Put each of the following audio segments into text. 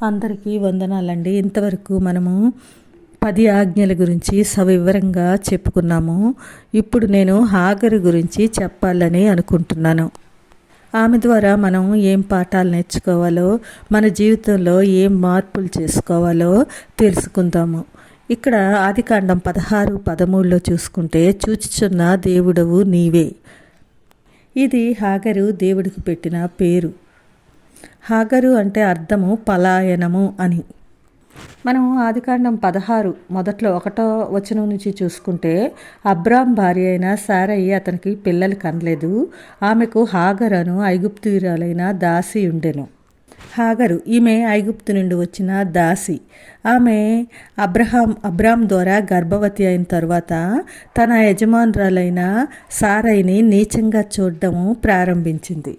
అందరికీ వందనాలండి. ఇంతవరకు మనము 10 ఆజ్ఞల గురించి సవివరంగా చెప్పుకున్నాము. ఇప్పుడు నేను హాగరు గురించి చెప్పాలని అనుకుంటున్నాను. ఆమె ద్వారా మనం ఏం పాఠాలు నేర్చుకోవాలో, మన జీవితంలో ఏం మార్పులు చేసుకోవాలో తెలుసుకుందాము. ఇక్కడ ఆదికాండం 16:13 చూసుకుంటే, చూచుచున్న దేవుడవు నీవే. ఇది హాగరు దేవుడికి పెట్టిన పేరు. హాగరు అంటే అర్థము పలాయనము అని. మనం ఆదికాండం 16 మొదట్లో 1వ వచనం నుంచి చూసుకుంటే, అబ్రాం భార్య అయిన సారయి అతనికి పిల్లలు కనలేదు. ఆమెకు హాగరు అను ఐగుప్తీయురాలైన దాసి ఉండెను. హాగరు ఈమె ఐగుప్తు నుండి వచ్చిన దాసి. ఆమె అబ్రాం ద్వారా గర్భవతి అయిన తర్వాత తన యజమానురాలైన సారైని నీచంగా చూడడము ప్రారంభించింది.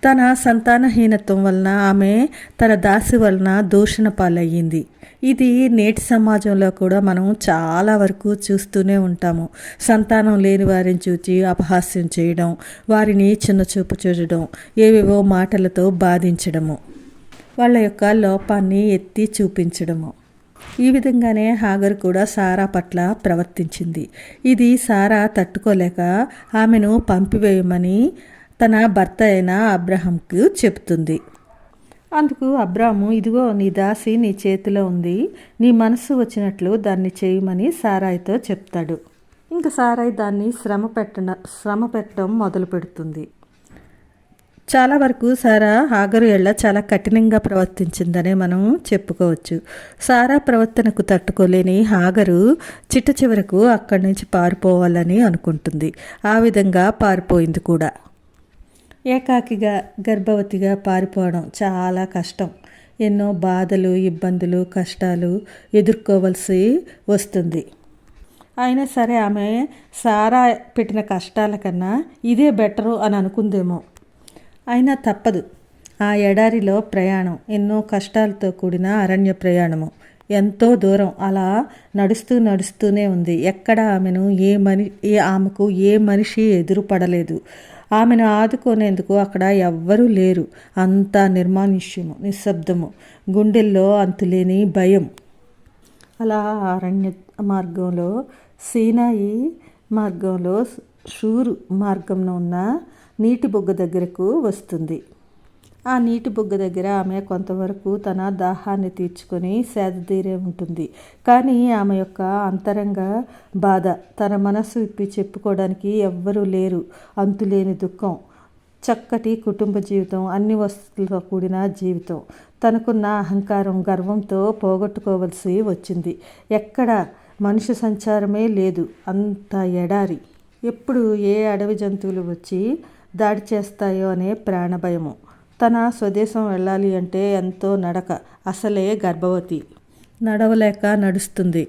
తన సంతానహీనత్వం వలన ఆమె తన దాసి వలన దూషణ పాలయ్యింది. ఇది నేటి సమాజంలో కూడా మనం చాలా వరకు చూస్తూనే ఉంటాము. సంతానం లేని వారిని చూచి అపహాస్యం చేయడం, వారిని చిన్నచూపు చూడడం, ఏవేవో మాటలతో బాధించడము, వాళ్ళ యొక్క లోపాన్ని ఎత్తి చూపించడము. ఈ విధంగానే హాగరు కూడా సారా పట్ల ప్రవర్తించింది. ఇది సారా తట్టుకోలేక ఆమెను పంపివేయమని తన భర్త అయిన అబ్రహాంకు చెప్తుంది. అందుకు అబ్రాము, ఇదిగో నీ దాసి నీ చేతిలో ఉంది, నీ మనసు వచ్చినట్లు దాన్ని చేయమని సారాయితో చెప్తాడు. ఇంకా సారాయి దాన్ని శ్రమ పెట్టడం మొదలు పెడుతుంది. చాలా వరకు సారా హాగరు ఎళ్ళ చాలా కఠినంగా ప్రవర్తించిందనే మనం చెప్పుకోవచ్చు. సారా ప్రవర్తనకు తట్టుకోలేని హాగరు చిట్ట చివరకు అక్కడి నుంచి పారిపోవాలని అనుకుంటుంది. ఆ విధంగా పారిపోయింది కూడా. ఏకాకిగా గర్భవతిగా పారిపోవడం చాలా కష్టం. ఎన్నో బాధలు, ఇబ్బందులు, కష్టాలు ఎదుర్కోవలసి వస్తుంది. అయినా సరే ఆమె సారా పెట్టిన కష్టాల కన్నా ఇదే బెటరు అని అనుకుందేమో. అయినా తప్పదు. ఆ ఎడారిలో ప్రయాణం, ఎన్నో కష్టాలతో కూడిన అరణ్య ప్రయాణము, ఎంతో దూరం అలా నడుస్తూనే ఉంది. ఎక్కడ ఆమెకు ఏ మనిషి ఎదురుపడలేదు. ఆమెను ఆదుకునేందుకు అక్కడ ఎవ్వరూ లేరు. అంతా నిర్మానుష్యము, నిశ్శబ్దము, గుండెల్లో అంతులేని భయం. అలా అరణ్య మార్గంలో, సీనాయి మార్గంలో, షూరు మార్గంలో ఉన్న నీటి బొగ్గ దగ్గరకు వస్తుంది. ఆ నీటి బొగ్గ దగ్గర ఆమె కొంతవరకు తన దాహాన్ని తీర్చుకొని సేదతీరే ఉంటుంది. కానీ ఆమె యొక్క అంతరంగ బాధ, తన మనసు విప్పి చెప్పుకోవడానికి ఎవ్వరూ లేరు. అంతులేని దుఃఖం, చక్కటి కుటుంబ జీవితం, అన్ని వస్తువులతో కూడిన జీవితం, తనకున్న అహంకారం, గర్వంతో పోగొట్టుకోవలసి వచ్చింది. ఎక్కడ మనిషి సంచారమే లేదు. అంత ఎడారి. ఎప్పుడు ఏ అడవి జంతువులు వచ్చి దాడి చేస్తాయో అనే ప్రాణభయము. తన స్వదేశం వెళ్ళాలి అంటే ఎంతో నడక. అసలే గర్భవతి, నడవలేక నడుస్తుంది.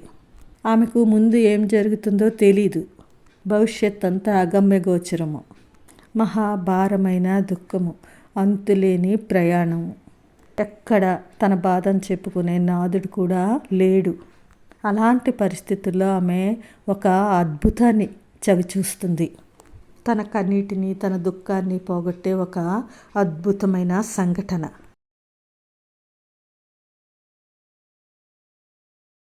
ఆమెకు ముందు ఏం జరుగుతుందో తెలీదు. భవిష్యత్ అంతా అగమ్యగోచరము. మహాభారమైన దుఃఖము, అంతులేని ప్రయాణము. ఎక్కడ తన బాధను చెప్పుకునే నాదుడు కూడా లేడు. అలాంటి పరిస్థితుల్లో ఆమె ఒక అద్భుతాన్ని చవిచూస్తుంది. తన కన్నీటిని, తన దుఃఖాన్ని పోగొట్టే ఒక అద్భుతమైన సంఘటన.